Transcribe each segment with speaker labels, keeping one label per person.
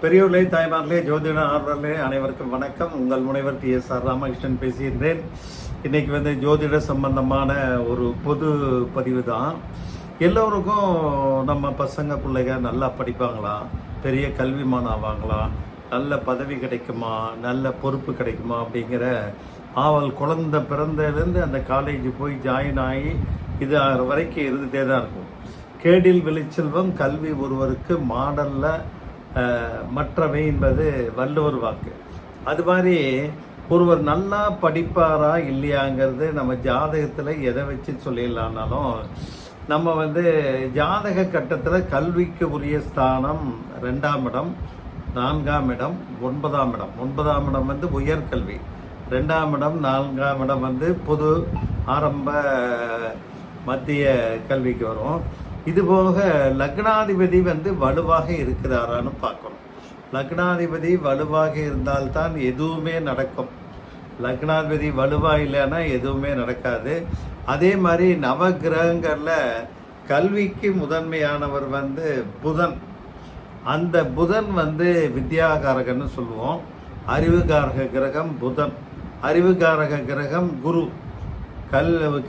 Speaker 1: பெரியோர்களே, தாய்மார்களே, ஜோதிட ஆர்வலர்களே அனைவருக்கும் வணக்கம். உங்கள் முனைவர் TSR ராமகிருஷ்ணன் பேசுகின்றேன். இன்னைக்கு ஜோதிட சம்பந்தமான ஒரு பொது பதிவு தான். எல்லோருக்கும் நம்ம பசங்க பிள்ளைங்க நல்லா படிப்பாங்களா, பெரிய கல்விமான் ஆவாங்களா, நல்ல பதவி கிடைக்குமா, நல்ல பொறுப்பு கிடைக்குமா அப்படிங்கிற ஆவல் குழந்தை பிறந்ததுலேருந்து அந்த காலேஜ் போய் ஜாயின் ஆகி இது வரைக்கும் இருந்துகிட்டே தான் இருக்கும். கேடில் வெளிச்செல்வம் கல்வி ஒருவருக்கு மாடல்ல மற்றவை என்பது வள்ளுவர் வாக்கு. அது மாதிரி ஒருவர் நல்லா படிப்பாரா இல்லையாங்கிறது நம்ம ஜாதகத்தில் எதை வச்சு சொல்லிடலான்னாலும், நம்ம ஜாதக கட்டத்தில் கல்விக்கு உரிய ஸ்தானம் 2ஆம் இடம், 4ஆம் இடம், 9ஆம் இடம். 9ஆம் இடம் உயர்கல்வி, 2ஆம் இடம் 4ஆம் இடம் பொது ஆரம்ப மத்திய கல்விக்கு வரும். இதுபோக லக்னாதிபதி வலுவாக இருக்கிறாரான்னு பார்க்கணும். லக்னாதிபதி வலுவாக இருந்தால்தான் எதுவுமே நடக்கும். லக்னாதிபதி வலுவாக இல்லைன்னா எதுவுமே நடக்காது. அதே மாதிரி நவகிரகங்களில் கல்விக்கு முதன்மையானவர் புதன். அந்த புதன் வித்யாகாரகன்னு சொல்லுவோம். அறிவுகாரக கிரகம் புதன், அறிவுகாரக கிரகம் குரு,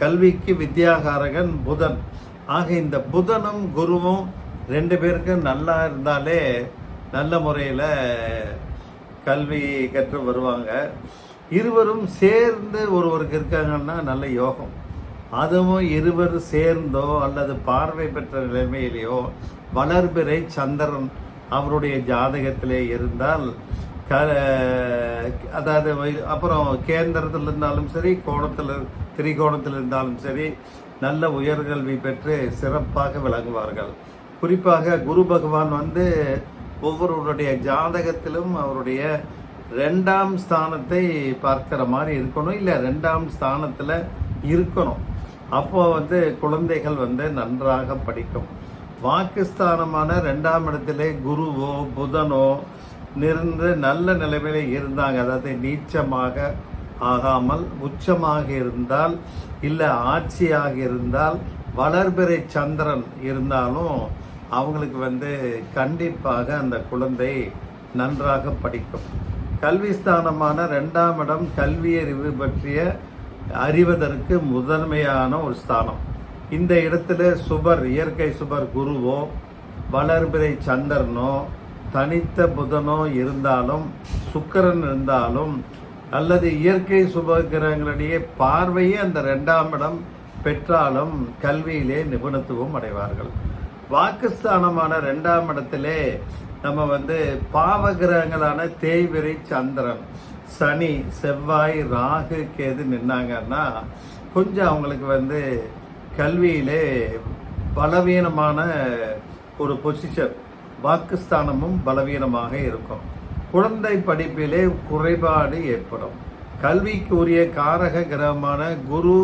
Speaker 1: கல்விக்கு வித்யாகாரகன் புதன். ஆக இந்த புதனும் குருவும் 2 பேருக்கும் நல்லா இருந்தாலே நல்ல முறையில் கல்வி கற்று வருவாங்க. இருவரும் சேர்ந்து ஒருவருக்கு இருக்காங்கன்னா நல்ல யோகம். அதுவும் இருவர் சேர்ந்தோ அல்லது பார்வை பெற்ற நிலைமையிலேயோ வளர்பிறை சந்திரன் அவருடைய ஜாதகத்திலே இருந்தால் அதாவது அப்புறம் கேந்திரத்தில் இருந்தாலும் சரி, திரிகோணத்தில் இருந்தாலும் சரி, நல்ல உயர்கல்வி பெற்று சிறப்பாக விளங்குவார்கள். குறிப்பாக குரு பகவான் ஒவ்வொருவருடைய ஜாதகத்திலும் அவருடைய 2ஆம் ஸ்தானத்தை பார்க்கிற மாதிரி இருக்கணும், இல்லை 2ஆம் ஸ்தானத்தில் இருக்கணும். அப்போ குழந்தைகள் நன்றாக படிக்கும். வாக்குஸ்தானமான 2ஆம் இடத்திலே குருவோ புதனோ நின்று நல்ல நிலைமையில் இருந்தாங்க, அதாவது நீச்சமாக ஆகாமல் உச்சமாக இருந்தால், இல்லை ஆட்சியாக இருந்தால், வளர்பிறை சந்திரன் இருந்தாலும் அவங்களுக்கு கண்டிப்பாக அந்த குழந்தை நன்றாக படிக்கும். கல்விஸ்தானமான 2ஆம் இடம் கல்வியறிவு பற்றிய அறிவதற்கு முதன்மையான ஒரு ஸ்தானம். இந்த இடத்துல சுபர், இயற்கை சுபர் குருவோ வளர்பிறை சந்திரனோ தனித்த புதனோ இருந்தாலும், சுக்கிரன் இருந்தாலும், அல்லது இயற்கை சுபகிரகங்களுடைய பார்வையே அந்த 2ஆம் இடம் பெற்றாலும் கல்வியிலே நிபுணத்துவம் அடைவார்கள். வாக்குஸ்தானமான 2ஆம் இடத்திலே நம்ம பாவகிரகங்களான தேய்பிறை சந்திரன், சனி, செவ்வாய், ராகு, கேது நின்னாங்கன்னா கொஞ்சம் அவங்களுக்கு கல்வியிலே பலவீனமான ஒரு பொசிஷன், வாக்குஸ்தானமும் பலவீனமாக இருக்கும். குழந்தை படிப்பிலே குறைபாடு ஏற்படும். கல்விக்கு உரிய காரக கிரகமான குரு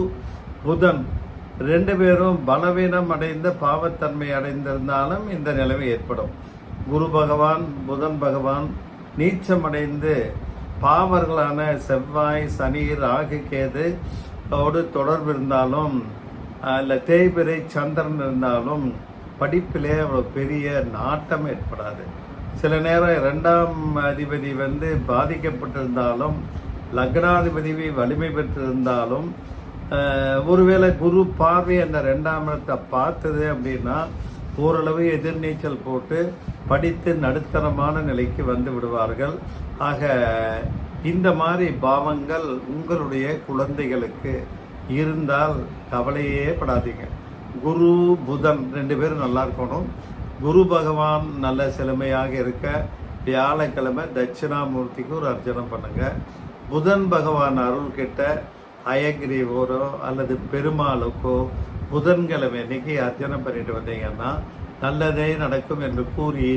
Speaker 1: புதன் 2 பேரும் பலவீனம் அடைந்த பாவத்தன்மை அடைந்திருந்தாலும் இந்த நிலைமை ஏற்படும். குரு பகவான் புதன் பகவான் நீச்சமடைந்து பாவர்களான செவ்வாய், சனி, ராகு, கேது தொடர்பு இருந்தாலும், இல்லை தேய்பிறை சந்திரன் இருந்தாலும் படிப்பிலே அவ்வளோ பெரிய நாட்டம் ஏற்படாது. சில நேரம் 2ஆம் அதிபதி பாதிக்கப்பட்டிருந்தாலும், லக்னாதிபதி வலிமை பெற்றிருந்தாலும், ஒருவேளை குரு பார்வை அந்த 2ஆம் இடத்தை பார்த்தது அப்படின்னா ஓரளவு எதிர்நீச்சல் போட்டு படித்து நடுத்தரமான நிலைக்கு விடுவார்கள். ஆக இந்த மாதிரி பாவங்கள் உங்களுடைய குழந்தைகளுக்கு இருந்தால் கவலையே படாதீங்க. குரு புதன் 2 பேரும் நல்லா இருக்கணும். குரு பகவான் நல்ல செழுமையாக இருக்க வியாழக்கிழமை தட்சிணாமூர்த்திக்கு ஒரு அர்ச்சனை பண்ணுங்க. புதன் பகவான் அருள் கிட்ட அயகிரிவோரோ அல்லது பெருமாளுக்கோ புதன்கிழமை இன்னைக்கு அர்ச்சனை பண்ணிட்டு வந்தீங்கன்னா நல்லதே நடக்கும் என்று கூறி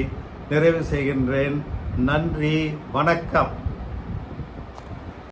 Speaker 1: நிறைவு செய்கின்றேன். நன்றி, வணக்கம்.